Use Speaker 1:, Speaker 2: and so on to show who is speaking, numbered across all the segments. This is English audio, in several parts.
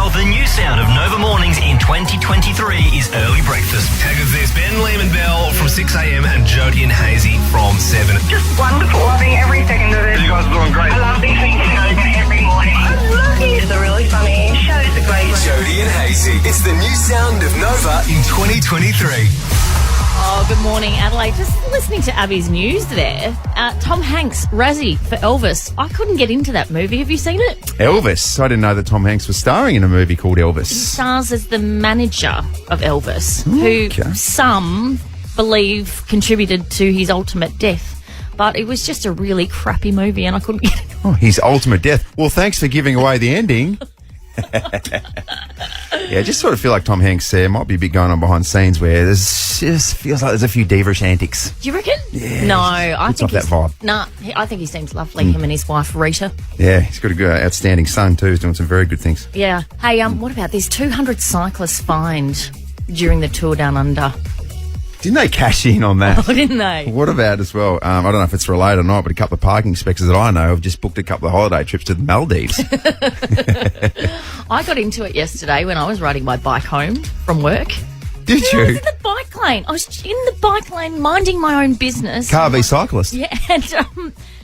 Speaker 1: Well, the new sound of Nova Mornings in 2023 is early breakfast.
Speaker 2: How good is this? Ben, Liam and Bell from 6am and Jodie and Hayesy from 7.
Speaker 3: Just wonderful. Loving every second of it.
Speaker 2: You guys are doing great.
Speaker 3: I love listening to Nova every morning. I love it. It's a really funny show. It's a great show.
Speaker 4: Jodie and Hayesy. It's the new sound of Nova in 2023.
Speaker 5: Oh, good morning, Adelaide. Just listening to Abby's news there. Tom Hanks, Razzie for Elvis. I couldn't get into that movie. Have you seen it?
Speaker 6: Elvis. I didn't know that Tom Hanks was starring in a movie called Elvis.
Speaker 5: He stars as the manager of Elvis, who some believe contributed to his ultimate death. But it was just a really crappy movie and I couldn't get it.
Speaker 6: Oh, his ultimate death. Well, thanks for giving away the ending. Yeah, I just sort of feel like Tom Hanks there might be a bit going on behind the scenes where there's just feels like there's a few divish antics.
Speaker 5: Do you reckon?
Speaker 6: Yeah.
Speaker 5: No, I think
Speaker 6: off that vibe.
Speaker 5: Nah, I think he seems lovely, him and his wife Rita.
Speaker 6: Yeah, he's got a good, outstanding son too. He's doing some very good things.
Speaker 5: Yeah. Hey, what about this 200 cyclists fined during the Tour Down Under?
Speaker 6: Didn't they cash in on that?
Speaker 5: Oh, didn't they?
Speaker 6: What about as well? I don't know if it's related or not, but a couple of parking inspectors that I know have just booked a couple of holiday trips to the Maldives.
Speaker 5: I got into it yesterday when I was riding my bike home from work.
Speaker 6: Did
Speaker 5: I
Speaker 6: you?
Speaker 5: was in the bike lane. I was in the bike lane minding my own business.
Speaker 6: Car v cyclist.
Speaker 5: Yeah,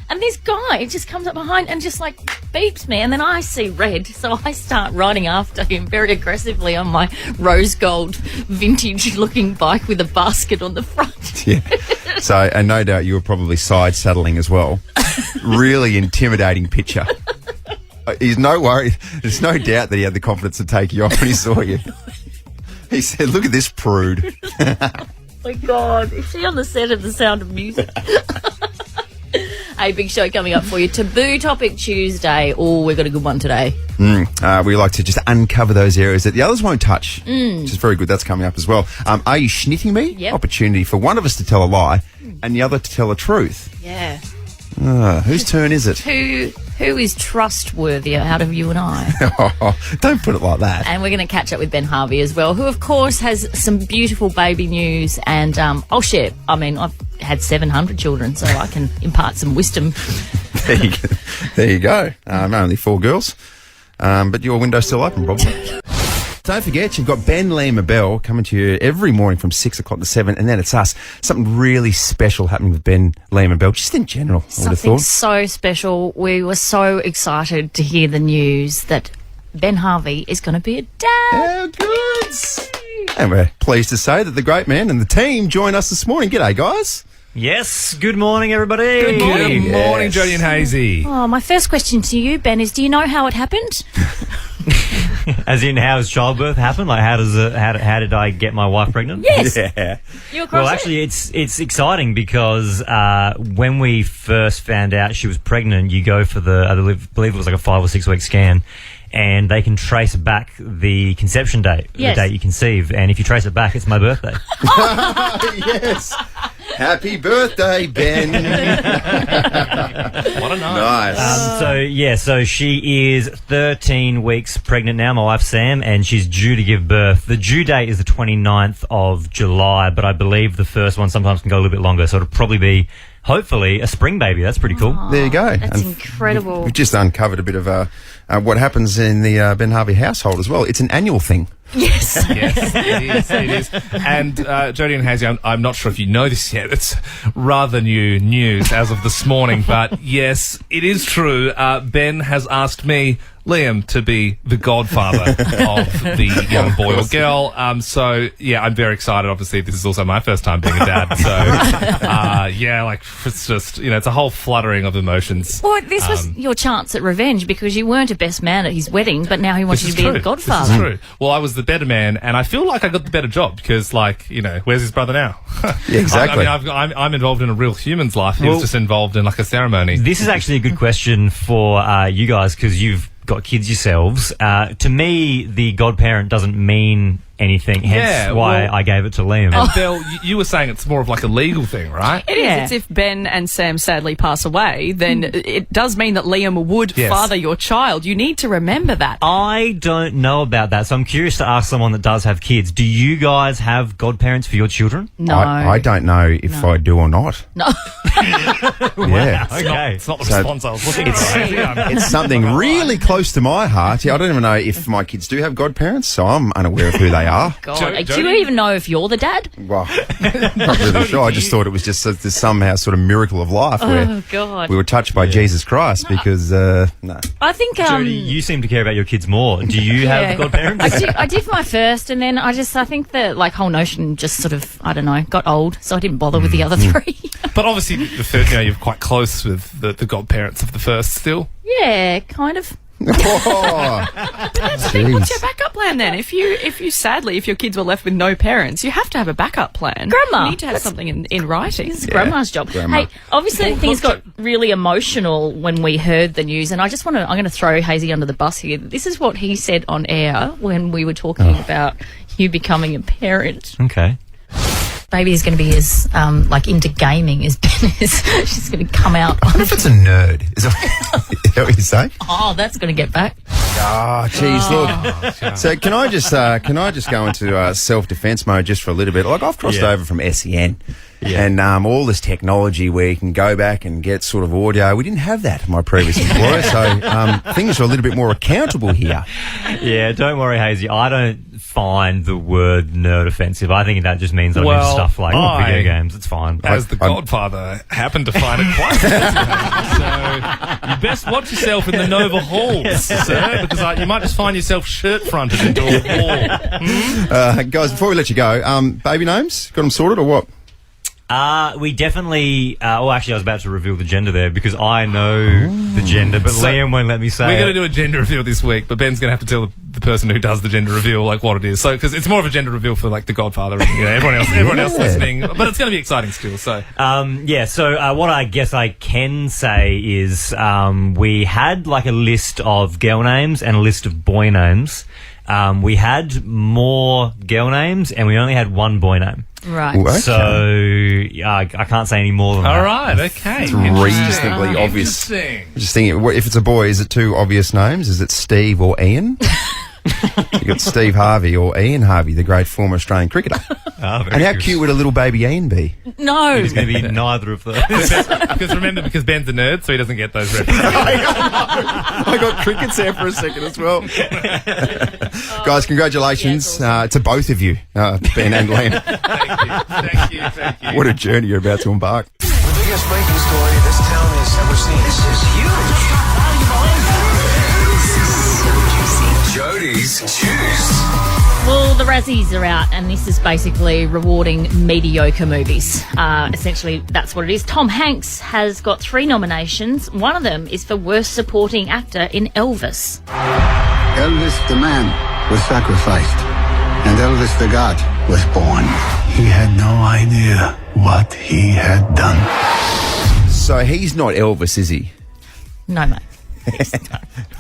Speaker 5: and this guy just comes up behind and just like beeps me, and then I see red, so I start riding after him very aggressively on my rose gold vintage looking bike with a basket on the front.
Speaker 6: Yeah. So, and no doubt you were probably side saddling as well. Really intimidating picture. There's no doubt that he had the confidence to take you off when he saw you. He said, "Look at this prude."
Speaker 5: Oh my God, is she on the set of The Sound of Music? Hey, big show coming up for you. Taboo Topic Tuesday. Oh, we've got a good one today.
Speaker 6: We like to just uncover those areas that the others won't touch, which is very good. That's coming up as well. Are you schnitting me?
Speaker 5: Yep.
Speaker 6: Opportunity for one of us to tell a lie and the other to tell a truth.
Speaker 5: Yeah.
Speaker 6: Whose turn is it?
Speaker 5: Who is trustworthier out of you and I?
Speaker 6: Don't put it like that.
Speaker 5: And we're going to catch up with Ben Harvey as well, who, of course, has some beautiful baby news. And I'll share. I mean, I've had 700 children, so I can impart some wisdom.
Speaker 6: There you go. Only 4 girls. But your window's still open, probably. Don't forget, you've got Ben, Liam and Bell coming to you every morning from 6 o'clock to 7, and then it's us. Something really special happening with Ben, Liam and Bell, just in general, I would have
Speaker 5: Something
Speaker 6: thought.
Speaker 5: so special. We were so excited to hear the news that Ben Harvey is going to be a dad.
Speaker 6: How good! And we're pleased to say that the great man and the team join us this morning. G'day, guys.
Speaker 1: Yes, good morning, everybody.
Speaker 2: Good morning,
Speaker 6: Yes.
Speaker 2: Jodie and Hayesy.
Speaker 5: Oh, my first question to you, Ben, is do you know how it happened?
Speaker 1: As in, how does childbirth happen? Like, how did I get my wife pregnant?
Speaker 5: Yes.
Speaker 6: Yeah.
Speaker 5: You across
Speaker 1: Well,
Speaker 5: it?
Speaker 1: actually, it's exciting because when we first found out she was pregnant, you go for I believe it was like a 5 or 6 week scan, and they can trace back the conception date,
Speaker 5: Yes.
Speaker 1: the date you conceive, and if you trace it back, it's my birthday.
Speaker 6: Yes. Happy birthday, Ben.
Speaker 2: What a night.
Speaker 6: Nice.
Speaker 1: So she is 13 weeks pregnant now, my wife Sam, and she's due to give birth. The due date is the 29th of July, but I believe the first one sometimes can go a little bit longer, so it'll probably be, hopefully, a spring baby. That's pretty cool.
Speaker 6: There you go.
Speaker 5: That's
Speaker 6: And
Speaker 5: incredible.
Speaker 6: We've just uncovered a bit of what happens in the Ben Harvey household as well. It's an annual thing.
Speaker 5: Yes.
Speaker 2: Yes, it is. And Jodie and Hayesy, I'm not sure if you know this yet. It's rather new news as of this morning, but yes, it is true. Ben has asked me, Liam, to be the godfather of the young boy or girl. So yeah, I'm very excited. Obviously, this is also my first time being a dad. So yeah, like it's just, it's a whole fluttering of emotions.
Speaker 5: Well, this was your chance at revenge because you weren't a best man at his wedding, but now he wants
Speaker 2: This
Speaker 5: you
Speaker 2: is
Speaker 5: to be
Speaker 2: true.
Speaker 5: a godfather.
Speaker 2: This is true. Well, I was the better man, and I feel like I got the better job because, where's his brother now?
Speaker 6: Yeah, exactly.
Speaker 2: I'm involved in a real human's life. He was just involved in like a ceremony.
Speaker 1: This is actually a good question for you guys because you've got kids yourselves. To me, the godparent doesn't mean anything. Hence
Speaker 2: Yeah,
Speaker 1: why
Speaker 2: well-
Speaker 1: I gave it to Liam.
Speaker 2: And Belle, you were saying it's more of like a legal thing, right?
Speaker 7: It is. It's if Ben and Sam sadly pass away, then it does mean that Liam would
Speaker 2: Yes.
Speaker 7: father your child. You need to remember that.
Speaker 1: I don't know about that, so I'm curious to ask someone that does have kids. Do you guys have godparents for your children?
Speaker 5: No.
Speaker 6: I don't know if I do or not.
Speaker 5: No.
Speaker 6: Yeah.
Speaker 1: Okay.
Speaker 2: It's not the
Speaker 6: So-
Speaker 2: response I was looking for.
Speaker 6: It's something really close to my heart. Yeah, I don't even know if my kids do have godparents, so I'm unaware of who they are.
Speaker 5: God.
Speaker 2: Jo-
Speaker 5: Do you
Speaker 2: Jodie?
Speaker 5: even know if you're the dad?
Speaker 6: Well, not really sure. I just thought it was just this somehow sort of miracle of life where
Speaker 5: Oh, God.
Speaker 6: we were touched by Jesus Christ because, no.
Speaker 5: I think...
Speaker 1: Jodie, you seem to care about your kids more. Do you have godparents?
Speaker 5: I did my first, and then I think the whole notion just sort of, I don't know, got old, so I didn't bother with the other three.
Speaker 2: But obviously, the first, you're quite close with the godparents of the first still.
Speaker 5: Yeah, kind of.
Speaker 6: Oh,
Speaker 7: What's
Speaker 6: jeez.
Speaker 7: your backup plan then? If your kids were left with no parents, you have to have a backup plan.
Speaker 5: Grandma.
Speaker 7: You need to have something in writing.
Speaker 5: It's Grandma's job.
Speaker 6: Grandma.
Speaker 5: Hey, obviously things got really emotional when we heard the news, and I'm going to throw Hayesy under the bus here. This is what he said on air when we were talking about you becoming a parent.
Speaker 1: Okay.
Speaker 5: Baby is going to be as into gaming as Ben is. She's going to come out.
Speaker 6: I wonder if it's a nerd. Is that what you say?
Speaker 5: Oh, that's going to get back.
Speaker 6: Oh, geez, look. So can I just go into self-defense mode just for a little bit? Like I've crossed over from SEN.
Speaker 1: Yeah.
Speaker 6: And all this technology where you can go back and get sort of audio. We didn't have that at my previous employer, so things are a little bit more accountable here.
Speaker 1: Yeah, don't worry, Hazy. I don't find the word nerd offensive. I think that just means I'm into
Speaker 2: Well,
Speaker 1: stuff like
Speaker 2: I-
Speaker 1: video games. It's fine.
Speaker 2: As the godfather, happened to find it quite fascinating. So you best watch yourself in the Nova halls, sir, because you might just find yourself shirt-fronted into a wall.
Speaker 6: Guys, before we let you go, baby names? Got them sorted or what?
Speaker 1: We definitely... actually, I was about to reveal the gender there because I know the gender, but
Speaker 2: So,
Speaker 1: Liam won't let me say
Speaker 2: We're going to
Speaker 1: it.
Speaker 2: do a gender reveal this week, but Ben's going to have to tell the person who does the gender reveal what it is. So because it's more of a gender reveal for the Godfather and everyone else listening, but it's going to be exciting still. So
Speaker 1: So what I guess I can say is we had a list of girl names and a list of boy names. We had more girl names and we only had one boy name.
Speaker 5: Right.
Speaker 6: Okay.
Speaker 1: So I can't say any more than that.
Speaker 2: all right, okay,
Speaker 6: It's
Speaker 2: Interesting.
Speaker 6: reasonably obvious.
Speaker 2: Interesting.
Speaker 6: Just thinking, if it's a boy, is it two obvious names? Is it Steve or Ian? You got Steve Harvey or Ian Harvey, the great former Australian cricketer.
Speaker 1: Very
Speaker 6: And how
Speaker 1: good.
Speaker 6: cute would a little baby Ian be?
Speaker 5: No.
Speaker 1: It's going to be neither of those.
Speaker 2: because Ben's a nerd, so he doesn't get those references.
Speaker 6: I got crickets there for a second as well. Guys, congratulations to both of you, Ben and Liam.
Speaker 2: Thank you.
Speaker 6: What a journey you're about to embark.
Speaker 4: The biggest breaking story this town has ever seen. This is huge. Jodies Juice.
Speaker 5: Well, the Razzies are out, and this is basically rewarding mediocre movies. Essentially, that's what it is. Tom Hanks has got 3 nominations. One of them is for Worst Supporting Actor in Elvis.
Speaker 8: Elvis the man was sacrificed, and Elvis the God was born. He had no idea what he had done.
Speaker 6: So he's not Elvis, is he?
Speaker 5: No, mate.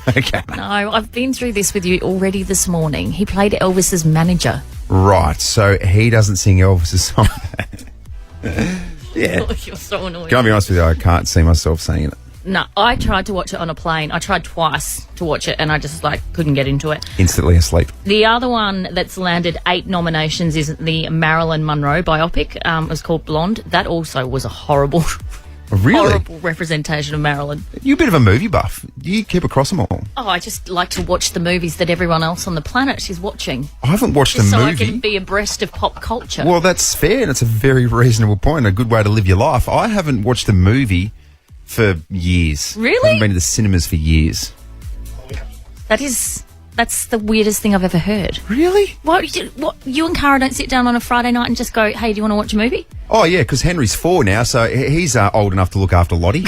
Speaker 6: Okay.
Speaker 5: No, I've been through this with you already this morning. He played Elvis's manager.
Speaker 6: Right, so he doesn't sing Elvis's song. Yeah.
Speaker 5: You're so annoying.
Speaker 6: Can I be honest with you? I can't see myself singing it.
Speaker 5: No, I tried to watch it on a plane. I tried twice to watch it, and I just couldn't get into it.
Speaker 6: Instantly asleep.
Speaker 5: The other one that's landed 8 nominations is the Marilyn Monroe biopic. It was called Blonde. That also was a horrible,
Speaker 6: Really?
Speaker 5: horrible representation of Marilyn.
Speaker 6: You're a bit of a movie buff. You keep across them all.
Speaker 5: Oh, I just like to watch the movies that everyone else on the planet is watching.
Speaker 6: I haven't watched
Speaker 5: Just
Speaker 6: a
Speaker 5: so I
Speaker 6: movie.
Speaker 5: can be abreast of pop culture.
Speaker 6: Well, that's fair, and it's a very reasonable point, a good way to live your life. I haven't watched a movie for years.
Speaker 5: Really?
Speaker 6: I haven't been to the cinemas for years.
Speaker 5: That's the weirdest thing I've ever heard.
Speaker 6: Really?
Speaker 5: What, you and Cara don't sit down on a Friday night and just go, hey, do you want to watch a movie?
Speaker 6: Oh, yeah, because Henry's 4 now, so he's old enough to look after Lottie.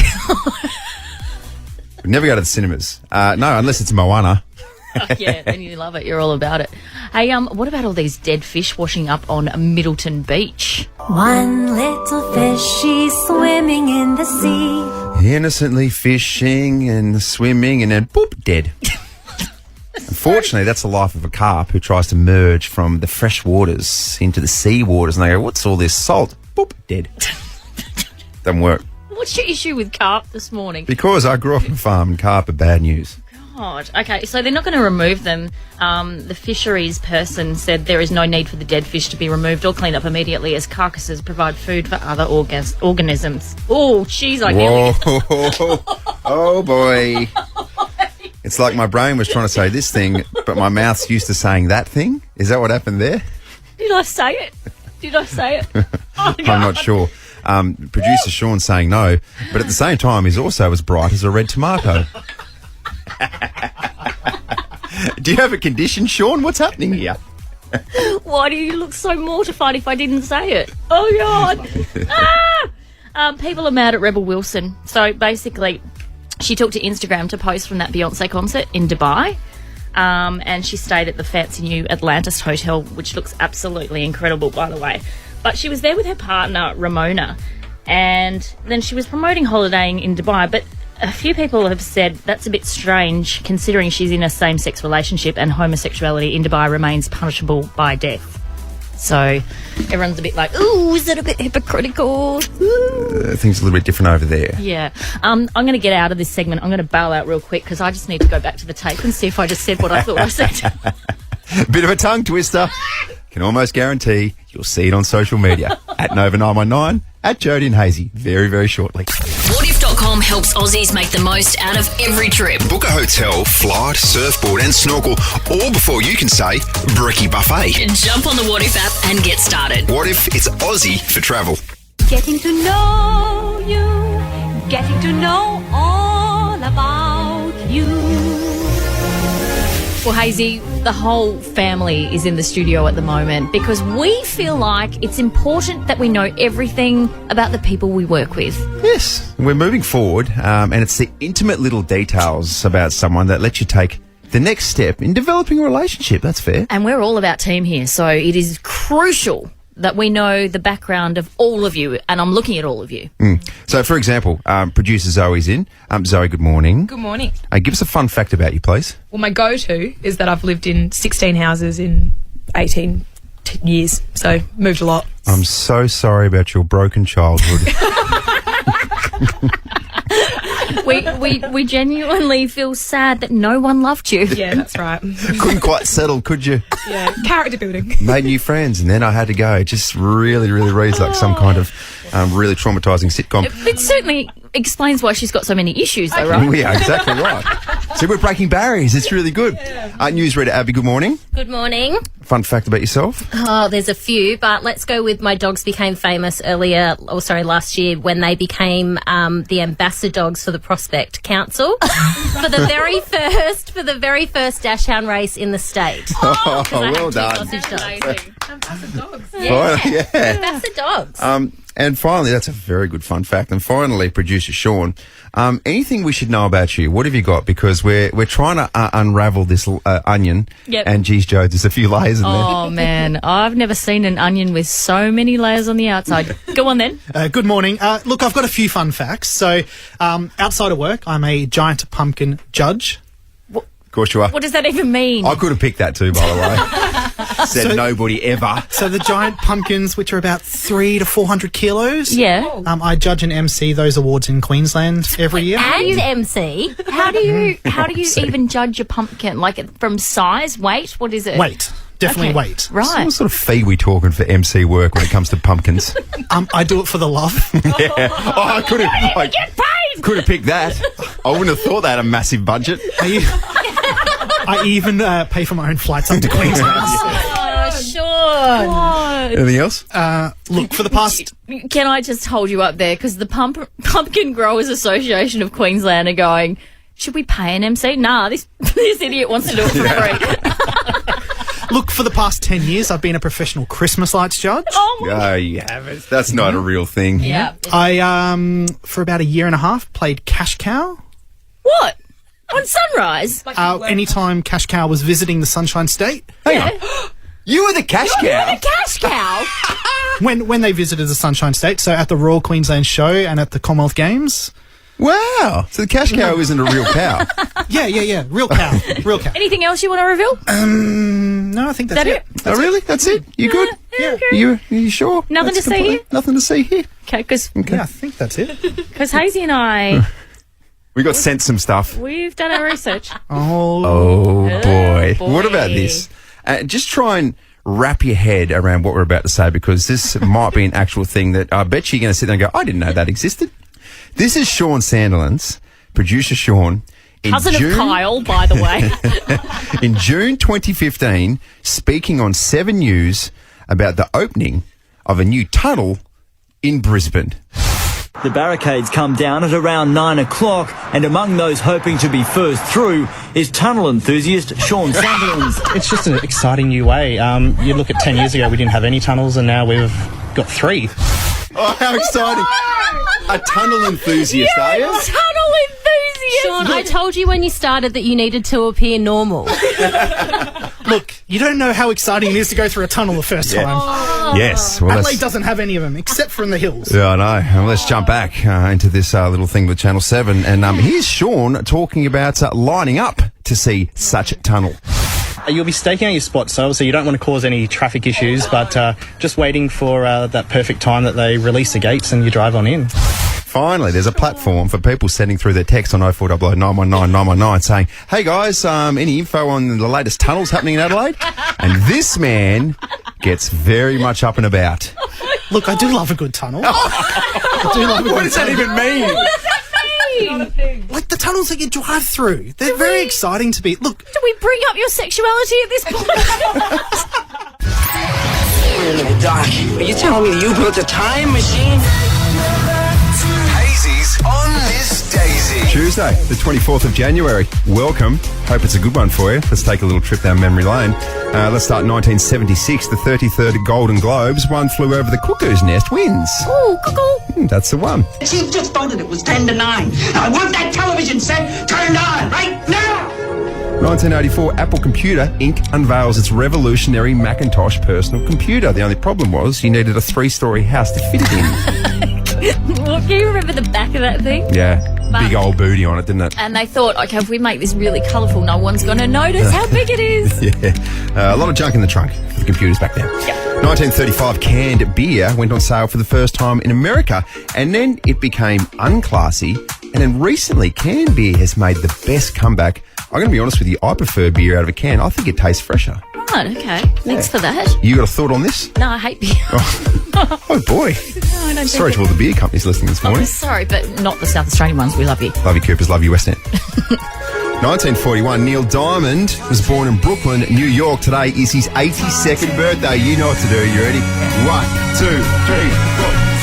Speaker 6: Never go to the cinemas. No, unless it's Moana.
Speaker 5: Yeah, and you love it. You're all about it. Hey, what about all these dead fish washing up on Middleton Beach?
Speaker 9: One little fish, she's swimming in the sea.
Speaker 6: Innocently fishing and swimming and then, boop, dead. Unfortunately, that's the life of a carp who tries to merge from the fresh waters into the sea waters, and they go, "What's all this salt?" Boop, dead. Doesn't work.
Speaker 5: What's your issue with carp this morning?
Speaker 6: Because I grew up on a farm and carp are bad news.
Speaker 5: God. Okay, so they're not going to remove them. The fisheries person said there is no need for the dead fish to be removed or cleaned up immediately as carcasses provide food for other organisms. Oh, jeez, I get it.
Speaker 6: Oh, boy. It's like my brain was trying to say this thing, but my mouth's used to saying that thing. Is that what happened there?
Speaker 5: Did I say it? Did I say it? Oh,
Speaker 6: I'm not sure. Producer Sean saying no, but at the same time, he's also as bright as a red tomato. Do you have a condition, Sean? What's happening here?
Speaker 5: Why do you look so mortified if I didn't say it? Oh, God. People are mad at Rebel Wilson. So, basically, she took to Instagram to post from that Beyonce concert in Dubai. And she stayed at the fancy new Atlantis Hotel, which looks absolutely incredible, by the way. But she was there with her partner, Ramona. And then she was promoting holidaying in Dubai. But a few people have said that's a bit strange, considering she's in a same-sex relationship and homosexuality in Dubai remains punishable by death. So everyone's a bit like, ooh, is it a bit hypocritical?
Speaker 6: Things a little bit different over there.
Speaker 5: Yeah. I'm going to get out of this segment. I'm going to bail out real quick because I just need to go back to the tape and see if I just said what I thought I said.
Speaker 6: Bit of a tongue twister. Can almost guarantee you'll see it on social media. At Nova 919, at Jodie and Hayesy, very, very shortly.
Speaker 10: Whatif.com helps Aussies make the most out of every trip.
Speaker 4: Book a hotel, flight, surfboard and snorkel all before you can say brekkie buffet.
Speaker 10: Jump on the Whatif app and get started.
Speaker 4: What if it's Aussie for travel?
Speaker 9: Getting to know you, getting to know all about you.
Speaker 5: Well, Hazy, the whole family is in the studio at the moment because we feel like it's important that we know everything about the people we work with.
Speaker 6: Yes, we're moving forward, and it's the intimate little details about someone that let you take the next step in developing a relationship. That's fair.
Speaker 5: And we're all about team here, so it is crucial that we know the background of all of you, and I'm looking at all of you.
Speaker 6: So, for example, producer Zoe's in. Zoe, good morning.
Speaker 7: Good morning.
Speaker 6: Give us a fun fact about you, please.
Speaker 7: Well, my go-to is that I've lived in 16 houses in 18 years, so moved a lot.
Speaker 6: I'm so sorry about your broken childhood.
Speaker 5: We genuinely feel sad that no one loved you.
Speaker 7: Yeah, that's right.
Speaker 6: Couldn't quite settle, could you?
Speaker 7: Yeah, character building.
Speaker 6: Made new friends, and then I had to go. It just really, really reads like some kind of really traumatising sitcom.
Speaker 5: It certainly explains why she's got so many issues, though, right?
Speaker 6: Yeah, exactly right. So we're breaking barriers. It's really good. Newsreader Abby, good morning.
Speaker 11: Good morning.
Speaker 6: Fun fact about yourself?
Speaker 11: Oh, there's a few, but let's go with my dogs became famous last year when they became the ambassador dogs for the Prospect Council for the very first dashhound race in the state.
Speaker 6: Oh, well done.
Speaker 11: Ambassador dogs.
Speaker 6: Yeah.
Speaker 11: Ambassador dogs.
Speaker 6: And finally, that's a very good fun fact. And finally, producer Sean, anything we should know about you? What have you got? Because we're trying to unravel this onion.
Speaker 5: Yep.
Speaker 6: And geez, Joe, there's a few layers in there.
Speaker 5: Oh, man. I've never seen an onion with so many layers on the outside. Go on, then.
Speaker 12: Good morning. Look, I've got a few fun facts. So, outside of work, I'm a giant pumpkin judge.
Speaker 6: Of course you are.
Speaker 5: What does that even mean?
Speaker 6: I could have picked that too, by the way. Said nobody ever.
Speaker 12: So the giant pumpkins, which are about 300 to 400 kilos.
Speaker 5: Yeah.
Speaker 12: I judge and MC those awards in Queensland every year.
Speaker 11: And MC.
Speaker 5: How do you even judge a pumpkin? Like from size, weight? What is it?
Speaker 12: Weight. Definitely
Speaker 5: Okay.
Speaker 12: weight.
Speaker 5: Right.
Speaker 6: So what sort of fee we talking for MC work when it comes to pumpkins?
Speaker 12: I do it for the love.
Speaker 6: Yeah. Oh, I could have.
Speaker 5: Get paid!
Speaker 6: Could have picked that. I wouldn't have thought that a massive budget.
Speaker 12: I even pay for my own flights up to Queensland.
Speaker 11: Oh, sure.
Speaker 6: Anything else?
Speaker 12: Look, for the past...
Speaker 5: Can I just hold you up there? Because the Pumpkin Growers Association of Queensland are going, should we pay an MC? Nah, this idiot wants to do it for free.
Speaker 12: Look, for the past 10 years, I've been a professional Christmas lights judge.
Speaker 6: Oh, you haven't. That's not a real thing.
Speaker 5: Yeah.
Speaker 12: I, for about a year and a half, played Cash Cow.
Speaker 5: What? On Sunrise?
Speaker 12: Anytime Cash Cow was visiting the Sunshine State.
Speaker 6: Hang on. You were the cash cow?
Speaker 5: You were the cash cow?
Speaker 12: When they visited the Sunshine State, so at the Royal Queensland Show and at the Commonwealth Games.
Speaker 6: Wow. So the cash cow isn't a real cow.
Speaker 12: Yeah. Real cow. Real cow.
Speaker 5: Anything else you want to reveal?
Speaker 12: No, I think that's it.
Speaker 6: Oh, really? That's it? You good?
Speaker 12: Yeah.
Speaker 6: You sure?
Speaker 5: Nothing
Speaker 6: That's
Speaker 5: to see here?
Speaker 6: Nothing to see here.
Speaker 5: Okay, because
Speaker 12: Yeah, I think that's it.
Speaker 5: Hazy and I,
Speaker 6: We got sent some stuff.
Speaker 5: we've done our research.
Speaker 6: Oh, boy.
Speaker 5: boy.
Speaker 6: What about this? Just try and wrap your head around what we're about to say, because this might be an actual thing that I bet you're going to sit there and go, I didn't know that existed. This is Sean Sandilands, producer Sean.
Speaker 5: Cousin of Kyle, by the way.
Speaker 6: In June 2015, speaking on 7 News about the opening of a new tunnel in Brisbane.
Speaker 13: The barricades come down at around 9 o'clock, and among those hoping to be first through is tunnel enthusiast Sean Sandilands.
Speaker 14: It's just an exciting new way. You look at 10 years ago, we didn't have any tunnels, and now we've got 3.
Speaker 6: Oh, how exciting. A tunnel enthusiast, are you?
Speaker 5: Tunnel enthusiast.
Speaker 11: Sean, I told you when you started that you needed to appear normal.
Speaker 12: Look, you don't know how exciting it is to go through a tunnel the first time.
Speaker 6: Yes. Well,
Speaker 12: Adelaide doesn't have any of them, except for in the hills.
Speaker 6: Yeah, I know. Well, let's jump back into this little thing with Channel 7. And here's Sean talking about lining up to see such a tunnel.
Speaker 14: You'll be staking out your spots, so obviously you don't want to cause any traffic issues, but just waiting for that perfect time that they release the gates and you drive on in.
Speaker 6: Finally, there's a platform for people sending through their text on 0400 919 919 saying, hey guys, any info on the latest tunnels happening in Adelaide? And this man gets very much up and about.
Speaker 12: Look, I do love a good tunnel. I do love a
Speaker 6: What
Speaker 12: good
Speaker 6: does that
Speaker 12: tunnel.
Speaker 6: even mean?
Speaker 5: What does that mean?
Speaker 12: Like the tunnels that you drive through. They're very exciting to be. Look,
Speaker 5: Do we bring up your sexuality at this point?
Speaker 15: Wait a minute, Doc. Are you telling me you built a time machine?
Speaker 4: Hazy's on this Daysy.
Speaker 6: Tuesday, the 24th of January. Welcome. Hope it's a good one for you. Let's take a little trip down memory lane. Let's start in 1976, the 33rd Golden Globes. One Flew Over the Cuckoo's Nest wins.
Speaker 5: Ooh, cuckoo.
Speaker 6: That's the one.
Speaker 15: The chief just voted it was 10 to 9. I want that television set turned on right now!
Speaker 6: 1984, Apple Computer Inc. unveils its revolutionary Macintosh personal computer. The only problem was you needed a 3-story house to fit it in.
Speaker 5: Well, can you remember the back of that thing?
Speaker 6: Yeah, big old booty on it, didn't it?
Speaker 5: And they thought, okay, if we make this really colourful, no one's going to notice how big it is.
Speaker 6: Yeah, a lot of junk in the trunk for the computers back then. 1935, canned beer went on sale for the first time in America, and then it became unclassy, and then recently canned beer has made the best comeback. I'm going to be honest with you, I prefer beer out of a can. I think it tastes fresher.
Speaker 5: Right, okay. Thanks for that.
Speaker 6: You got a thought on this?
Speaker 5: No, I hate beer.
Speaker 6: Oh boy.
Speaker 5: No, I don't
Speaker 6: Sorry to all the beer companies listening this morning.
Speaker 5: Sorry, but not the South Australian ones. We love you.
Speaker 6: Love you, Coopers. Love you, West End. 1941, Neil Diamond was born in Brooklyn, New York. Today is his 82nd birthday. You know what to do. You ready? 1, 2, 3, 4.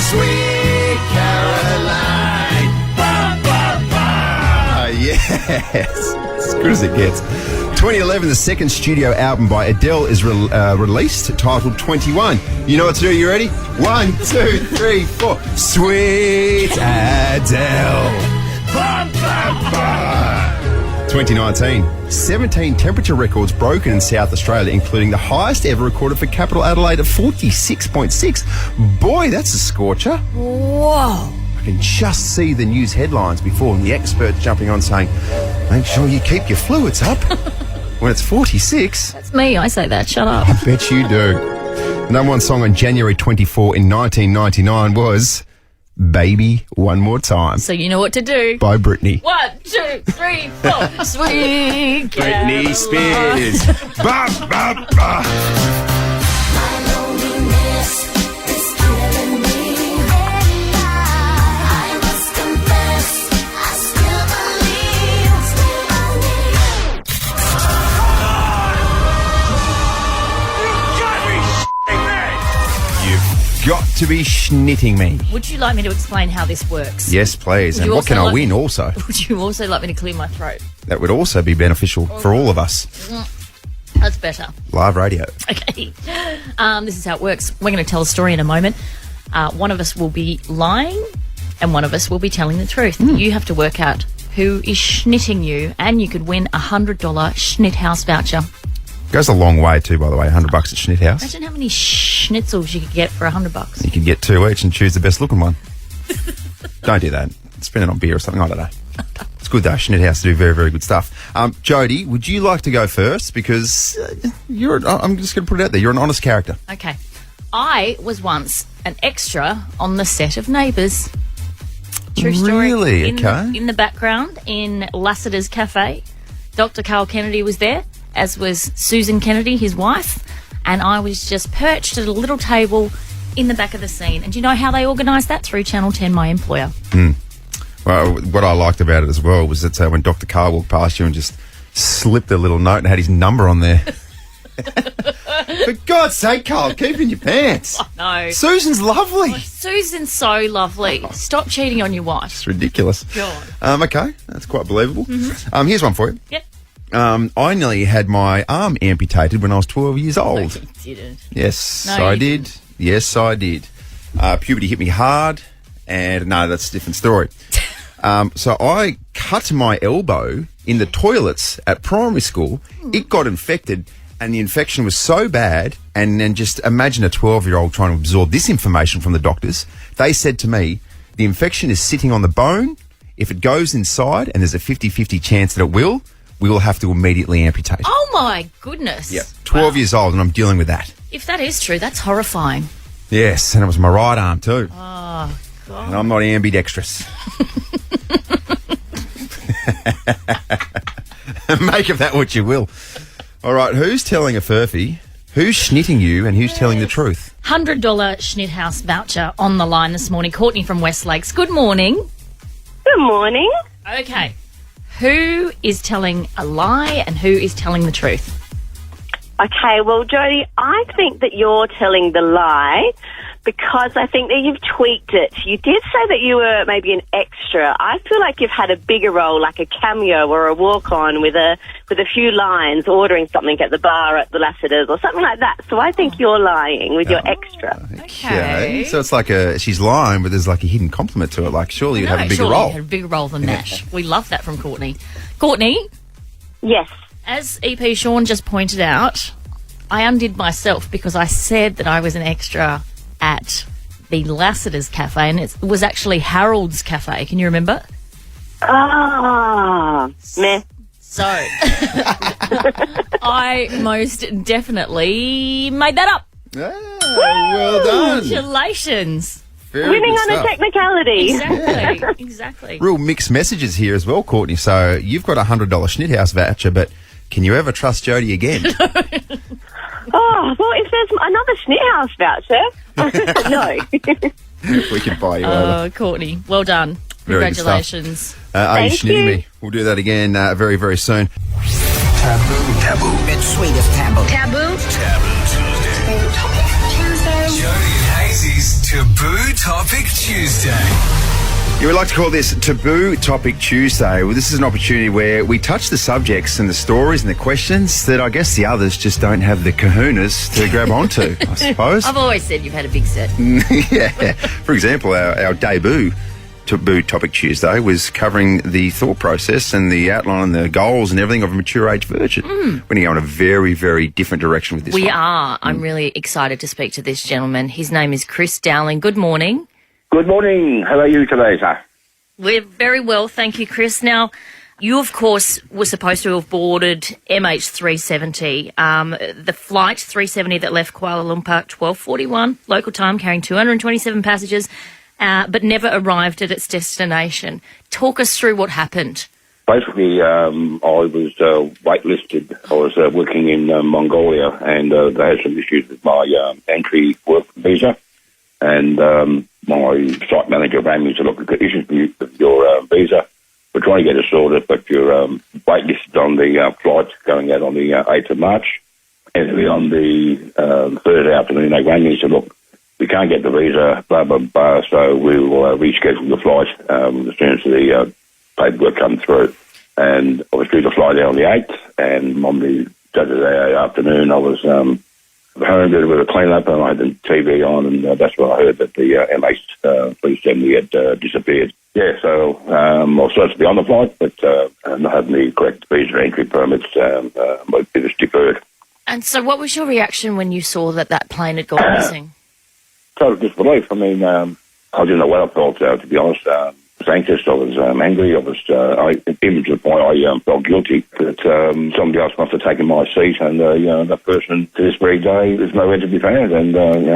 Speaker 6: Sweet Caroline. Ba, ba, ba. Yes. As good as it gets. 2011, the second studio album by Adele is released, titled 21. You know what to do. You ready? 1, 2, 3, 4. Sweet Adele. Ba, ba, ba. 2019, 17 temperature records broken in South Australia, including the highest ever recorded for capital Adelaide of 46.6. Boy, that's a scorcher.
Speaker 5: Whoa.
Speaker 6: I can just see the news headlines before and the experts jumping on saying, make sure you keep your fluids up. When it's 46.
Speaker 5: That's me. I say that. Shut up.
Speaker 6: I bet you do. The number one song on January 24 in 1999 was Baby One More Time.
Speaker 5: So you know what to do.
Speaker 6: By Britney.
Speaker 5: 1, 2, 3, 4. Sweet
Speaker 6: Britney Spears. Ba, ba, ba. Got to be schnitting me.
Speaker 5: Would you like me to explain how this works?
Speaker 6: Yes, please.
Speaker 5: Would
Speaker 6: And
Speaker 5: you
Speaker 6: what can
Speaker 5: also
Speaker 6: I
Speaker 5: like-
Speaker 6: win also?
Speaker 5: Would you also like me to clear my throat?
Speaker 6: That would also be beneficial for all of us.
Speaker 5: That's better.
Speaker 6: Live radio.
Speaker 5: Okay. This is how it works. We're going to tell a story in a moment. One of us will be lying and one of us will be telling the truth. You have to work out who is schnitting you, and you could win a $100 Schnit House voucher.
Speaker 6: Goes a long way too, by the way. $100 at Schnit House.
Speaker 5: Imagine how many schnitzels you could get for $100.
Speaker 6: You could get 2 each and choose the best looking one. Don't do that. spend it on beer or something. I don't know. It's good though. Schnit House do very, very good stuff. Jodie, would you like to go first? Because I'm just going to put it out there. You're an honest character.
Speaker 5: Okay. I was once an extra on the set of Neighbours. True story.
Speaker 6: Really?
Speaker 5: In the background, in Lassiter's Cafe, Dr. Carl Kennedy was there, as was Susan Kennedy, his wife, and I was just perched at a little table in the back of the scene. And do you know how they organised that? Through Channel 10, my employer.
Speaker 6: Well, what I liked about it as well was that when Dr. Carl walked past you and just slipped a little note and had his number on there. For God's sake, Carl, keep in your pants.
Speaker 5: Oh, no.
Speaker 6: Susan's lovely.
Speaker 5: Oh, Susan's so lovely. Stop cheating on your wife.
Speaker 6: It's ridiculous.
Speaker 5: God.
Speaker 6: Okay, that's quite believable. Here's one for you.
Speaker 5: Yep.
Speaker 6: I nearly had my arm amputated when I was 12 years old.
Speaker 5: No, you didn't.
Speaker 6: Yes,
Speaker 5: No,
Speaker 6: I
Speaker 5: you
Speaker 6: did.
Speaker 5: didn't.
Speaker 6: Yes, I did. Puberty hit me hard, and no, that's a different story. So I cut my elbow in the toilets at primary school. It got infected, and the infection was so bad. And then just imagine a 12-year-old trying to absorb this information from the doctors. They said to me, the infection is sitting on the bone. If it goes inside, and there's a 50-50 chance that it will, we will have to immediately amputate.
Speaker 5: Oh, my goodness.
Speaker 6: Yeah, 12 years old, and I'm dealing with that.
Speaker 5: If that is true, that's horrifying.
Speaker 6: Yes, and it was my right arm too.
Speaker 5: Oh, God.
Speaker 6: And I'm not ambidextrous. Make of that what you will. All right, who's telling a furphy? Who's schnitting you, and who's telling the truth?
Speaker 5: $100 Schnit House voucher on the line this morning. Courtney from West Lakes. Good morning.
Speaker 16: Good morning.
Speaker 5: Okay. Who is telling a lie and who is telling the truth?
Speaker 16: Okay, well, Jodie, I think that you're telling the lie because I think that you've tweaked it. You did say that you were maybe an extra. I feel like you've had a bigger role, like a cameo or a walk-on with a few lines, ordering something at the bar at the Lassiter's or something like that. So I think you're lying with your extra.
Speaker 6: Okay. So it's like she's lying, but there's like a hidden compliment to it. Like, surely you'd have a bigger
Speaker 5: surely
Speaker 6: role.
Speaker 5: you had a bigger role than that. We love that from Courtney. Courtney?
Speaker 16: Yes.
Speaker 5: As EP Sean just pointed out, I undid myself because I said that I was an extra at the Lassiter's Cafe, and it was actually Harold's Cafe. Can you remember?
Speaker 16: Ah, meh.
Speaker 5: So, I most definitely made that up.
Speaker 6: Well done.
Speaker 5: Congratulations.
Speaker 6: Very
Speaker 16: Winning
Speaker 6: good
Speaker 16: on
Speaker 6: stuff.
Speaker 16: a technicality.
Speaker 5: Exactly. Exactly.
Speaker 6: Real mixed messages here as well, Courtney. So you've got a $100 Schnit House voucher, but can you ever trust Jodie again?
Speaker 16: Oh, well, if there's another Schnit House voucher, no.
Speaker 6: We can buy you over.
Speaker 5: Oh, Courtney, well done.
Speaker 6: Very good stuff.
Speaker 5: Congratulations.
Speaker 6: Are you
Speaker 16: Thank
Speaker 6: schnitting
Speaker 16: you.
Speaker 6: me? We'll do that again very, very soon.
Speaker 15: Taboo. It's sweet as taboo.
Speaker 3: Taboo?
Speaker 17: Jodie and Hayes's Taboo Topic Tuesday.
Speaker 6: You would like to call this Taboo Topic Tuesday. Well, this is an opportunity where we touch the subjects and the stories and the questions that I guess the others just don't have the kahunas to grab onto, I suppose.
Speaker 5: I've always said you've had a big set.
Speaker 6: Yeah. For example, our debut Taboo Topic Tuesday was covering the thought process and the outline and the goals and everything of a mature age virgin. We're going to go in a very, very different direction with this
Speaker 5: We
Speaker 6: one.
Speaker 5: are. I'm really excited to speak to this gentleman. His name is Chris Dowling. Good morning.
Speaker 18: Good morning. How are you today, sir?
Speaker 5: We're very well, thank you, Chris. Now, you, of course, were supposed to have boarded MH370, the flight 370 that left Kuala Lumpur 12:41 local time, carrying 227 passengers, but never arrived at its destination. Talk us through what happened.
Speaker 18: Basically, I was waitlisted. I was working in Mongolia, and they had some issues with my entry work visa. And my site manager rang me to look at the issues with your visa. We're trying to get it sorted, but you're waitlisted on the flight going out on the 8th of March. And on the Thursday afternoon, they rang me and said, look, we can't get the visa, blah, blah, blah, so we will reschedule the flight as soon as the paperwork comes through. And I was due to fly there on the 8th, and on the Saturday afternoon, I was home, did a bit of clean up, and I had the TV on, and that's when I heard that the MH370 had disappeared. Yeah, so I was supposed to be on the flight, but not having the correct visa entry permits, it was deferred.
Speaker 5: And so what was your reaction when you saw that plane had gone missing?
Speaker 18: Total disbelief. I mean, I didn't know what I felt, to be honest. anxious, I was angry, I was even to the point I felt guilty that somebody else must have taken my seat, and that person to this very day is nowhere to be found, and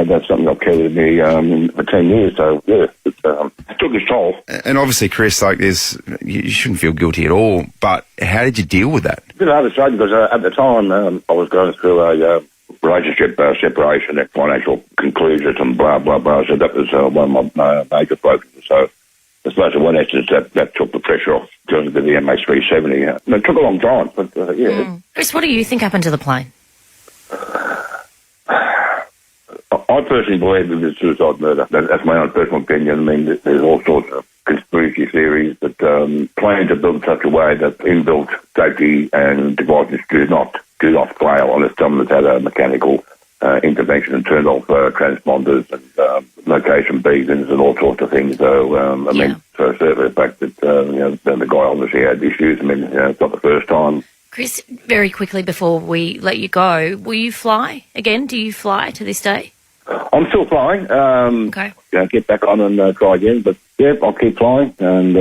Speaker 18: that's something I've carried with me for 10 years. So yeah, it took its toll.
Speaker 6: And obviously, Chris, like you shouldn't feel guilty at all. But how did you deal with that?
Speaker 18: It's a bit hard to say because at the time I was going through a relationship separation and financial conclusions and blah blah blah. So that was one of my major focuses. So I suppose in one instance that took the pressure off during the MH370. It took a long time, but yeah.
Speaker 5: Chris, what do you think happened to the plane?
Speaker 18: I personally believe it was suicide murder. That's my own personal opinion. I mean, there's all sorts of conspiracy theories, but planes are built in such a way that inbuilt safety and devices do not fail unless someone has had a mechanical intervention and turned off transponders and location beacons and all sorts of things. So, I mean, for the fact that the guy obviously had issues. I mean, it's not the first time.
Speaker 5: Chris, very quickly before we let you go, will you fly again? Do you fly to this day?
Speaker 18: I'm still flying. Okay. Get back on and try again. But, yeah, I'll keep flying. And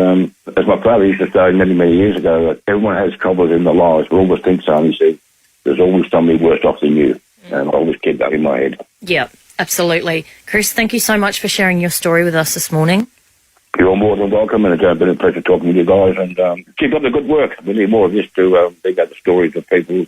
Speaker 18: as my father used to say many, many years ago, everyone has troubles in their lives, but always think so. And he said, there's always somebody worse off than you. And I always keep that in my head. Yeah, absolutely. Chris, thank you so much for sharing your story with us this morning. You're more than welcome, and it's been a pleasure talking to you guys. And keep up the good work. We need more of this to dig out the stories of people.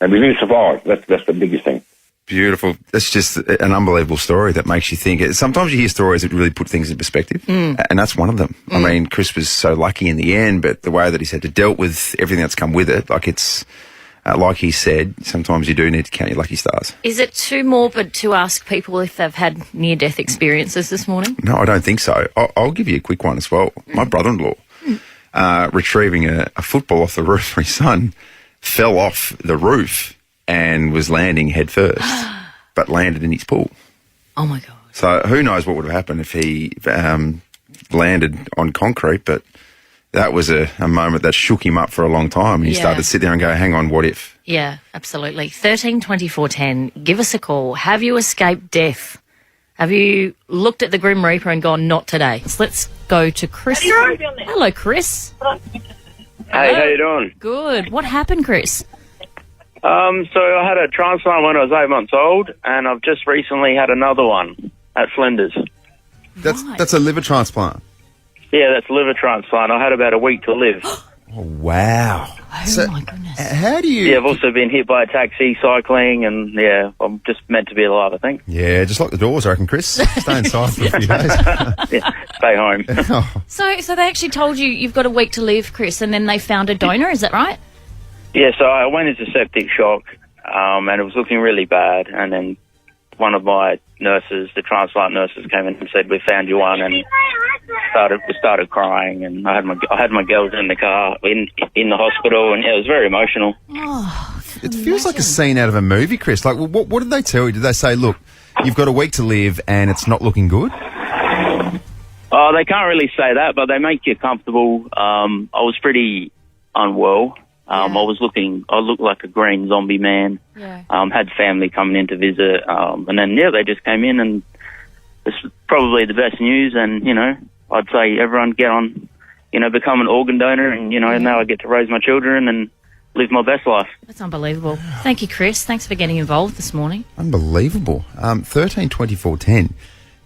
Speaker 18: And we do survive. That's the biggest thing.
Speaker 6: Beautiful. That's just an unbelievable story that makes you think. Sometimes you hear stories that really put things in perspective, and that's one of them. I mean, Chris was so lucky in the end, but the way that he's had to deal with everything that's come with it, like it's... like he said, sometimes you do need to count your lucky stars.
Speaker 5: Is it too morbid to ask people if they've had near-death experiences this morning?
Speaker 6: No, I don't think so. I'll give you a quick one as well. My brother-in-law, retrieving a football off the roof for his son, fell off the roof and was landing head first, but landed in his pool.
Speaker 5: Oh, my God.
Speaker 6: So who knows what would have happened if he landed on concrete, but... that was a moment that shook him up for a long time. And he started to sit there and go, hang on, what if?
Speaker 5: Yeah, absolutely. 13 24 10, give us a call. Have you escaped death? Have you looked at the Grim Reaper and gone, not today? So let's go to Chris. Hello, Chris.
Speaker 19: Hey, how you doing?
Speaker 5: Good. What happened, Chris?
Speaker 19: So I had a transplant when I was 8 months old, and I've just recently had another one at Flinders.
Speaker 6: That's a liver transplant?
Speaker 19: Yeah, that's a liver transplant. I had about a week to live.
Speaker 6: Oh, wow.
Speaker 5: Oh, my goodness.
Speaker 6: How do you...
Speaker 19: Yeah, I've also been hit by a taxi cycling, and, yeah, I'm just meant to be alive, I think.
Speaker 6: Yeah, just lock the doors, I reckon, Chris. Stay inside for a few days.
Speaker 19: Stay home.
Speaker 5: So they actually told you you've got a week to live, Chris, and then they found a donor, is that right?
Speaker 19: Yeah, so I went into septic shock, and it was looking really bad, and then one of my nurses, the transplant nurses, came in and said, "We found you one," and started crying, and I had my girls in the car in the hospital, and it was very emotional.
Speaker 5: Oh,
Speaker 6: it feels like a scene out of a movie, Chris. Like, what did they tell you? Did they say, "Look, you've got a week to live, and it's not looking good"?
Speaker 19: Oh, they can't really say that, but they make you comfortable. I was pretty unwell. I looked like a green zombie man.
Speaker 5: Yeah.
Speaker 19: Had family coming in to visit, and then they just came in, and it's probably the best news. And I'd say everyone get on, become an organ donor, and now I get to raise my children and live my best life.
Speaker 5: That's unbelievable. Thank you, Chris. Thanks for getting involved this morning.
Speaker 6: Unbelievable. 13 24 10.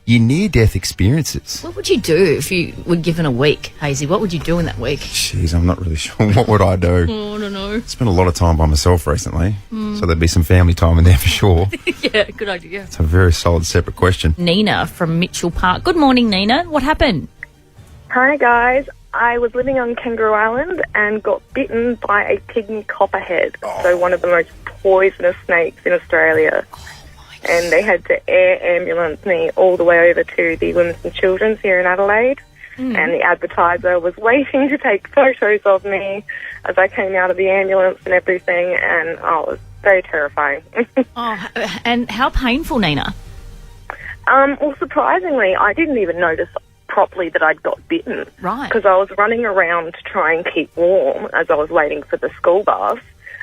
Speaker 6: Your near-death experiences.
Speaker 5: What would you do if you were given a week, Hayesy? What would you do in that week?
Speaker 6: Jeez, I'm not really sure. What would I do?
Speaker 5: Oh, I don't know.
Speaker 6: Spent a lot of time by myself recently, so there'd be some family time in there for sure.
Speaker 5: Yeah, good idea.
Speaker 6: It's a very solid, separate question.
Speaker 5: Nina from Mitchell Park. Good morning, Nina. What happened?
Speaker 20: Hi, guys. I was living on Kangaroo Island and got bitten by a pygmy copperhead, so one of the most poisonous snakes in Australia. And they had to air ambulance me all the way over to the Women's and Children's here in Adelaide. And the advertiser was waiting to take photos of me as I came out of the ambulance and everything. And it was very terrifying.
Speaker 5: And how painful, Nina?
Speaker 20: Well, surprisingly, I didn't even notice properly that I'd got bitten.
Speaker 5: Right.
Speaker 20: Because I was running around to try and keep warm as I was waiting for the school bus.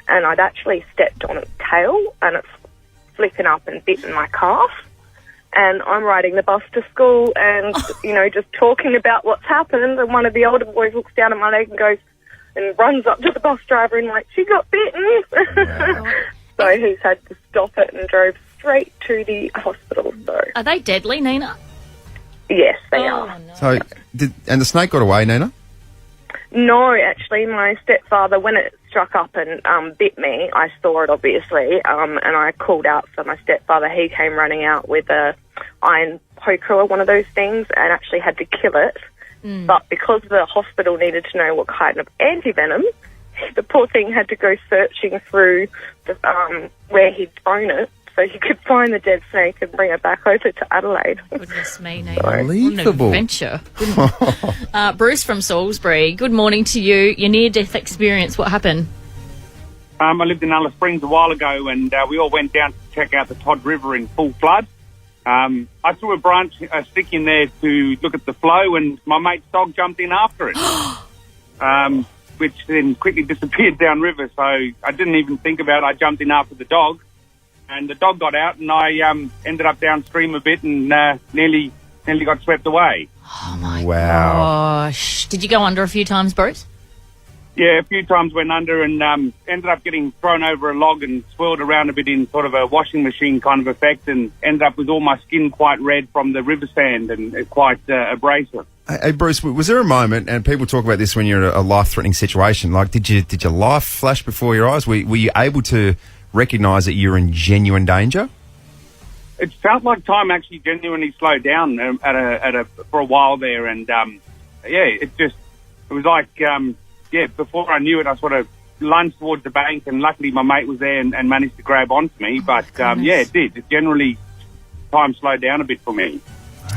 Speaker 20: And I'd actually stepped on its tail, and it's flicking up and bitten my calf, And I'm riding the bus to school and, just talking about what's happened. And one of the older boys looks down at my leg and goes, and runs up to the bus driver and she got bitten. So he's had to stop it and drove straight to the hospital. So
Speaker 5: Are they deadly, Nina?
Speaker 20: yes, they are.
Speaker 5: No.
Speaker 6: So, and the snake got away, Nina?
Speaker 20: No, actually, my stepfather, when it struck up and bit me, I saw it obviously, and I called out for my stepfather. He came running out with a iron poker or one of those things and actually had to kill it. But because the hospital needed to know what kind of antivenom, the poor thing had to go searching through the, where he'd thrown it so he could find the dead snake and bring it back over to Adelaide.
Speaker 5: Goodness me, Nina.
Speaker 6: Unbelievable.
Speaker 5: What an adventure. Bruce from Salisbury, good morning to you. Your near-death experience, what happened?
Speaker 21: I lived in Alice Springs a while ago, and we all went down to check out the Todd River in full flood. I threw a stick in there to look at the flow, and my mate's dog jumped in after it, which then quickly disappeared downriver. So I didn't even think about it. I jumped in after the dog, and the dog got out, and I ended up downstream a bit and nearly got swept away.
Speaker 5: Oh, my
Speaker 6: Wow.
Speaker 5: gosh. Did you go under a few times, Bruce?
Speaker 21: Yeah, a few times went under and ended up getting thrown over a log and swirled around a bit in sort of a washing machine kind of effect, and ended up with all my skin quite red from the river sand and quite abrasive.
Speaker 6: Hey, Bruce, was there a moment, and people talk about this when you're in a life-threatening situation, like did your life flash before your eyes? Were you able to recognise that you're in genuine danger?
Speaker 21: It felt like time actually genuinely slowed down for a while there, and it was like before I knew it, I sort of lunged towards the bank, and luckily my mate was there and managed to grab onto me. But it did. It generally, time slowed down a bit for me.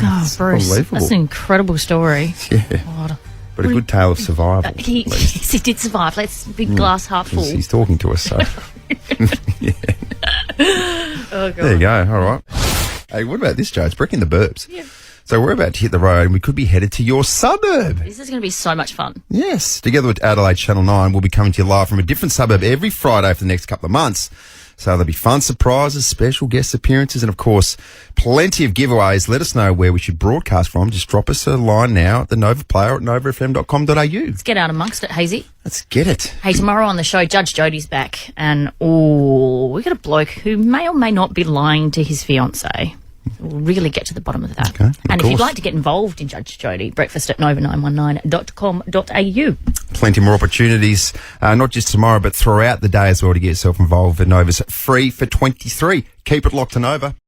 Speaker 5: Oh, Bruce, that's an incredible story.
Speaker 6: Yeah. But a good tale of survival.
Speaker 5: He did survive. Let's be glass half full.
Speaker 6: He's talking to us, so.
Speaker 5: Oh, God.
Speaker 6: There you go. All right. Hey, what about this, Joe? It's breaking the burbs.
Speaker 5: Yeah.
Speaker 6: So we're about to hit the road and we could be headed to your suburb.
Speaker 5: This is going to be so much fun.
Speaker 6: Yes. Together with Adelaide Channel 9, we'll be coming to you live from a different suburb every Friday for the next couple of months. So there'll be fun surprises, special guest appearances, and of course, plenty of giveaways. Let us know where we should broadcast from. Just drop us a line now at the Nova Player at novafm.com.au.
Speaker 5: Let's get out amongst it, Hayesy.
Speaker 6: Let's get it.
Speaker 5: Hey, tomorrow on the show, Judge Jodie's back, and we got a bloke who may or may not be lying to his fiancée. We'll really get to the bottom of that.
Speaker 6: Okay,
Speaker 5: and if you'd like to get involved in Judge Jodie, breakfast at nova919.com.au.
Speaker 6: Plenty more opportunities, not just tomorrow, but throughout the day as well to get yourself involved with Nova's Free for 23. Keep it locked to Nova.